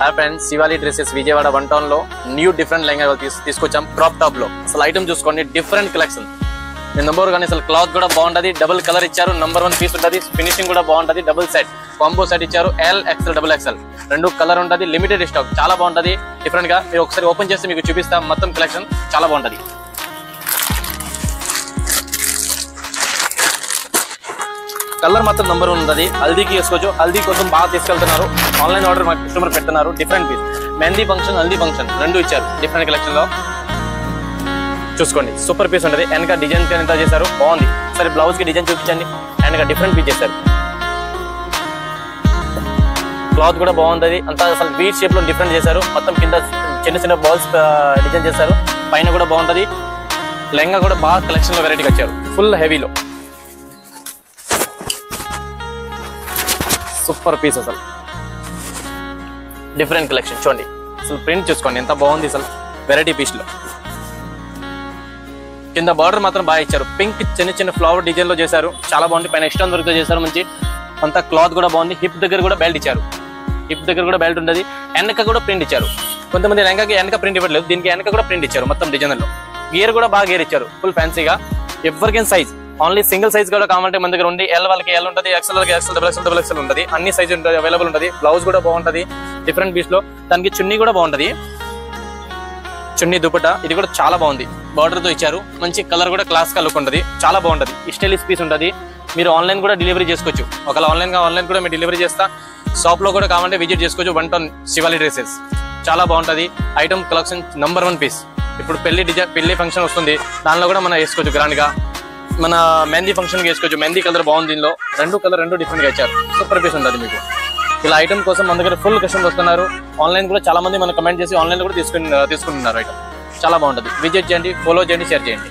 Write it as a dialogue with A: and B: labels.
A: Hi friends, Shivali dresses Vijayawada 1 town లో new different lehenga తీసుకొచ్చాం. Crop top లో అసలు ఐటమ్ చూసుకోండి, డిఫరెంట్ కలెక్షన్. నెంబర్ కానీ అసలు క్లాత్ కూడా బాగుంటది, డబుల్ కలర్ ఇచ్చారు, నంబర్ 1 పీస్ ఉంటది, ఫినిషింగ్ కూడా బాగుంటది, డబుల్ సెట్ కాంబో సెట్ ఇచ్చారు, ఎల్ ఎక్స్ఎల్ డబుల్ ఎక్స్ఎల్ రెండు కలర్ ఉంటది, లిమిటెడ్ స్టాక్, చాలా బాగుంటది. డిఫరెంట్ గా మీరు ఒకసారి ఓపెన్ చేసి మీకు చూపిస్తాం. మొత్తం కలెక్షన్ చాలా బాగుంటది. కలర్ మాత్రం నంబర్ 1 ఉంటది. హల్దీకి వేసుకోవచ్చు, హల్దీ కోసం బాగా తీసుకెళ్తున్నారు. ఆన్లైన్ ఆర్డర్ మా కస్టమర్ పెడుతున్నారు. Different piece, mehndi function, haldi function రెండు ఇచ్చారు. డిఫరెంట్ కలెక్షన్ లో చూసుకోండి, సూపర్ పీస్ ఉంటది. వెనక డిజైన్ ఎంత చేశారు, బాగుంది. సరే బ్లౌజ్ కి డిజైన్ చూపించండి. వెనక డిఫరెంట్ పీస్ చేశారు, క్లాత్ కూడా బాగుంటది. అంతా అసలు బీట్ షేప్ లో డిఫరెంట్ చేశారు. మొత్తం కింద చిన్న చిన్న బాల్స్ డిజైన్ చేశారు. పైన కూడా బాగుంటది. లెహంగా కూడా బాగా కలెక్షన్ లో వెరైటీగా వచ్చారు, ఫుల్ హెవీలో. సూపర్ పీస్, అసలు డిఫరెంట్ కలెక్షన్ చూడండి. అసలు ప్రింట్ చూసుకోండి ఎంత బాగుంది, అసలు వెరైటీ పీస్ లో. కింద బార్డర్ మాత్రం బాగా ఇచ్చారు. పింక్ చిన్న చిన్న ఫ్లవర్ డిజైన్ లో చేశారు, చాలా బాగుంది. పైన ఎక్స్టర్న్ వర్క్ చేశారు మంచి. అంతా క్లాత్ కూడా బాగుంది. హిప్ దగ్గర కూడా బెల్ట్ ఇచ్చారు, హిప్ దగ్గర కూడా బెల్ట్ ఉంటుంది. వెనక కూడా ప్రింట్ ఇచ్చారు. కొంతమంది లెహంగాకి వెనక ప్రింట్ ఇవ్వట్లేదు, దీనికి వెనక కూడా ప్రింట్ ఇచ్చారు. మొత్తం డిజైన్ లో గేర్ కూడా బాగా గేర్ ఇచ్చారు, ఫుల్ ఫ్యాన్సీగా. ఎవరికైనా సైజ్ ఓన్లీ సింగిల్ సైజ్ కూడా కావాలంటే మన దగ్గర ఉంది. ఎల్ వాళ్ళకి ఎల్ ఉంటుంది, ఎక్స్ఎల్ వాళ్ళకి ఎక్స్ఎల్, డబుల్ ఎక్స్ఎల్ ఉంటుంది. అన్ని సైజ్ ఉంటుంది, అవైలబుల్ ఉంటుంది. బ్లౌజ్ కూడా బాగుంటుంది, డిఫరెంట్ పీస్ లో. దానికి చున్నీ కూడా బాగుంటది, చున్నీ దుపట్టా ఇది కూడా చాలా బాగుంది. బార్డర్ తో ఇచ్చారు, మంచి కలర్ కూడా క్లాస్ గా లుక్ ఉంటుంది, చాలా బాగుంటది. స్టైలిష్ పీస్ ఉంటుంది. మీరు ఆన్లైన్ కూడా డెలివరీ చేసుకోవచ్చు. ఒకవేళ ఆన్లైన్ కూడా మీరు డెలివరీ చేస్తా. షాప్ లో కూడా కావాలంటే విజిట్ చేసుకోవచ్చు. 1 టౌన్ శివాలి డ్రెస్సెస్ చాలా బాగుంటది. Item collection number 1 piece. ఇప్పుడు పెళ్లి ఫంక్షన్ వస్తుంది, దానిలో కూడా మనం వేసుకోవచ్చు గ్రాండ్ గా. మన మెహందీ ఫంక్షన్ వేసుకోవచ్చు. మెహందీ కలర్ బాగుంది. దీనిలో రెండు డిఫరెంట్ గా ఇచ్చారు, సూపర్ పీస్ ఉంటుంది మీకు. ఇలా ఐటమ్ కోసం మన దగ్గర ఫుల్ కస్టమర్ వస్తున్నారు. ఆన్లైన్ కూడా చాలా మంది మనకు కమెంట్ చేసి ఆన్లైన్ కూడా తీసుకుంటున్నారు. ఐటమ్ చాలా బాగుంటుంది. విజిట్ చేయండి, ఫాలో చేయండి, షేర్ చేయండి.